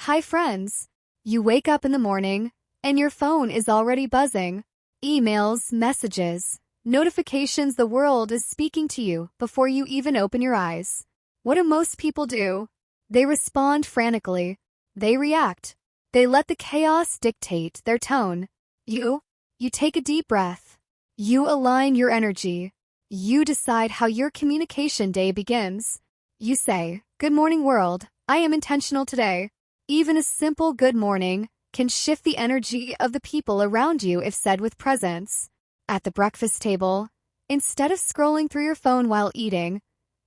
Hi friends! You wake up in the morning, and your phone is already buzzing. Emails, messages, notifications, the world is speaking to you before you even open your eyes. What do most people do? They respond frantically. They react. They let the chaos dictate their tone. You take a deep breath. You align your energy. You decide how your communication day begins. You say, "Good morning world, I am intentional today." Even a simple good morning can shift the energy of the people around you if said with presence. At the breakfast table, instead of scrolling through your phone while eating,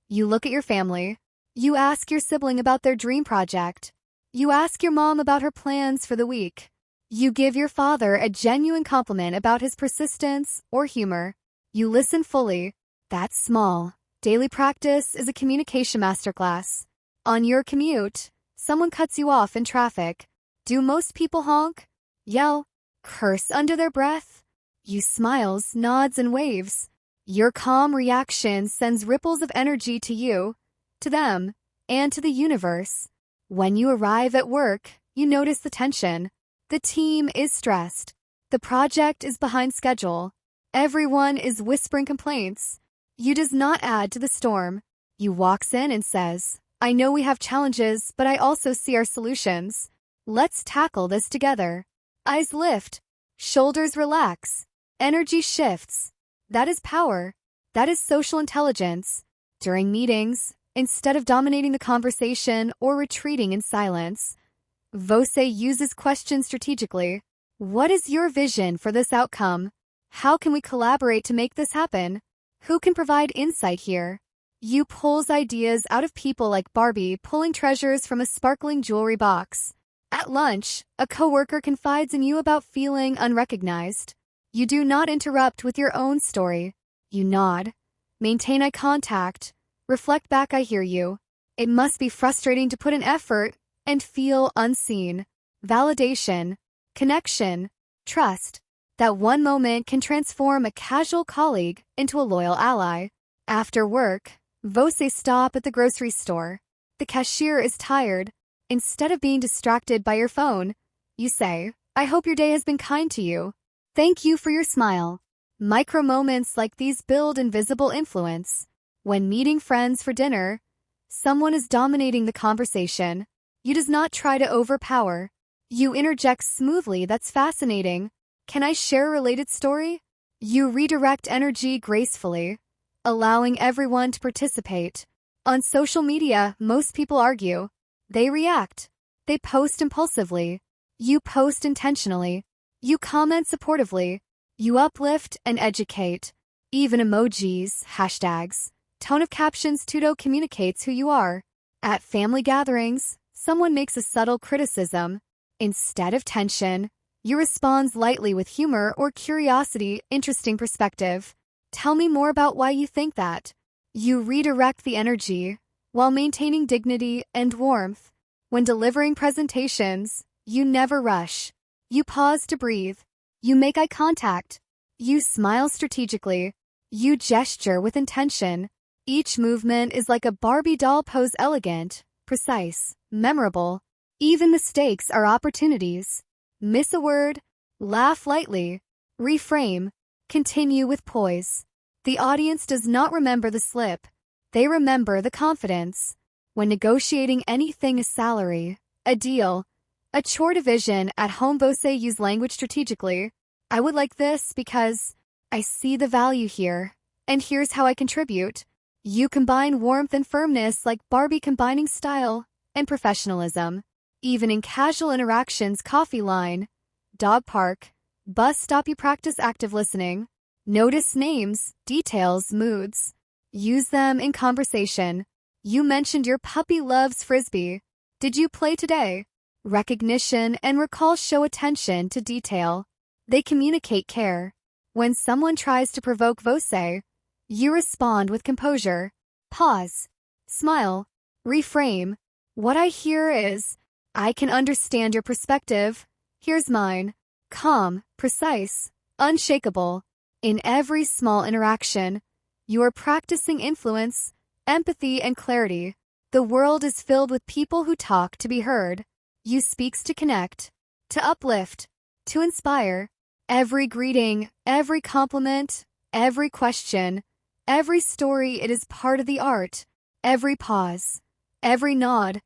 you look at your family. You ask your sibling about their dream project. You ask your mom about her plans for the week. You give your father a genuine compliment about his persistence or humor. You listen fully. That small, daily practice is a communication masterclass. On your commute, someone cuts you off in traffic. Do most people honk, yell, curse under their breath? You smiles, nods, and waves. Your calm reaction sends ripples of energy to you, to them, and to the universe. When you arrive at work, you notice the tension. The team is stressed. The project is behind schedule. Everyone is whispering complaints. You does not add to the storm. You walks in and says, "I know we have challenges, but I also see our solutions. Let's tackle this together." Eyes lift. Shoulders relax. Energy shifts. That is power. That is social intelligence. During meetings, instead of dominating the conversation or retreating in silence, Vose uses questions strategically. What is your vision for this outcome? How can we collaborate to make this happen? Who can provide insight here? You pulls ideas out of people like Barbie pulling treasures from a sparkling jewelry box. At lunch, a coworker confides in you about feeling unrecognized. You do not interrupt with your own story. You nod. Maintain eye contact. Reflect back, "I hear you." It must be frustrating to put in effort and feel unseen. Validation, connection, trust. That one moment can transform a casual colleague into a loyal ally. After work, Vose stop at the grocery store. The cashier is tired. Instead of being distracted by your phone, you say, "I hope your day has been kind to you. Thank you for your smile." Micro moments like these build invisible influence. When meeting friends for dinner, someone is dominating the conversation. You does not try to overpower. You interject smoothly. "That's fascinating. Can I share a related story?" You redirect energy gracefully, allowing everyone to participate. On social media, most people argue. They react. They post impulsively. You post intentionally. You comment supportively. You uplift and educate. Even emojis, hashtags, tone of captions pseudo communicates who you are. At family gatherings, someone makes a subtle criticism. Instead of tension, you respond lightly with humor or curiosity. "Interesting perspective. Tell me more about why you think that." You redirect the energy while maintaining dignity and warmth. When delivering presentations, you never rush. You pause to breathe. You make eye contact. You smile strategically. You gesture with intention. Each movement is like a Barbie doll pose, elegant, precise, memorable. Even mistakes are opportunities. Miss a word, laugh lightly, reframe, continue with poise. The audience does not remember the slip. They remember the confidence. When negotiating anything, a salary, a deal, a chore division at home, Vose use language strategically. "I would like this because I see the value here, and here's how I contribute." You combine warmth and firmness like Barbie combining style and professionalism. Even in casual interactions, coffee line, dog park, bus stop, you practice active listening. Notice names, details, moods. Use them in conversation. You mentioned your puppy loves frisbee. Did you play today? Recognition and recall show attention to detail. They communicate care. When someone tries to provoke Vose, you respond with composure. Pause. Smile. Reframe. "What I hear is, I can understand your perspective. Here's mine." Calm, precise, unshakable. In every small interaction, you are practicing influence, empathy, and clarity. The world is filled with people who talk to be heard. You speaks to connect, to uplift, to inspire. Every greeting, every compliment, every question, every story, it is part of the art. Every pause, every nod,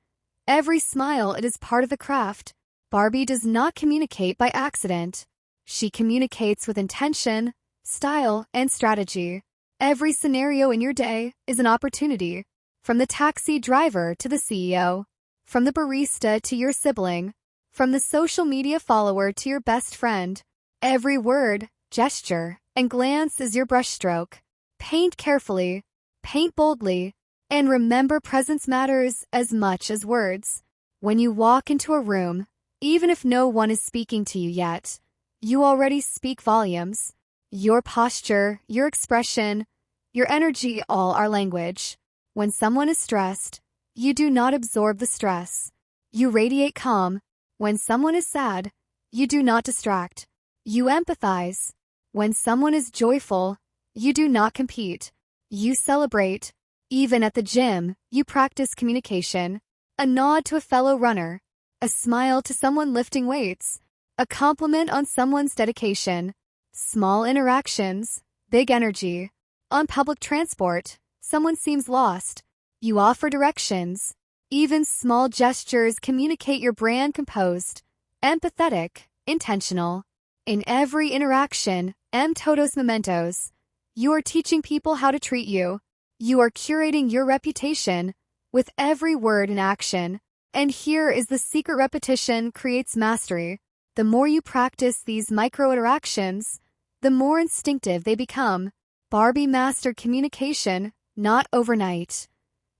every smile, it is part of the craft. Barbie does not communicate by accident. She communicates with intention, style, and strategy. Every scenario in your day is an opportunity. From the taxi driver to the CEO, from the barista to your sibling, from the social media follower to your best friend. Every word, gesture, and glance is your brushstroke. Paint carefully, paint boldly, and remember presence matters as much as words. When you walk into a room, even if no one is speaking to you yet, you already speak volumes. Your posture, your expression, your energy, all are language. When someone is stressed, you do not absorb the stress. You radiate calm. When someone is sad, you do not distract. You empathize. When someone is joyful, you do not compete. You celebrate. Even at the gym, you practice communication. A nod to a fellow runner, a smile to someone lifting weights, a compliment on someone's dedication. Small interactions, big energy. On public transport, someone seems lost. You offer directions. Even small gestures communicate your brand: composed, empathetic, intentional. In every interaction, todos mementos. You are teaching people how to treat you. You are curating your reputation with every word and action. And here is the secret: repetition creates mastery. The more you practice these micro interactions, the more instinctive they become. Barbie mastered communication, not overnight,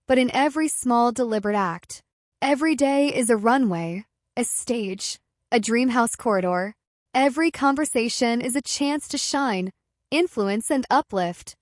but in every small deliberate act. Every day is a runway, a stage, a dreamhouse corridor. Every conversation is a chance to shine, influence, and uplift.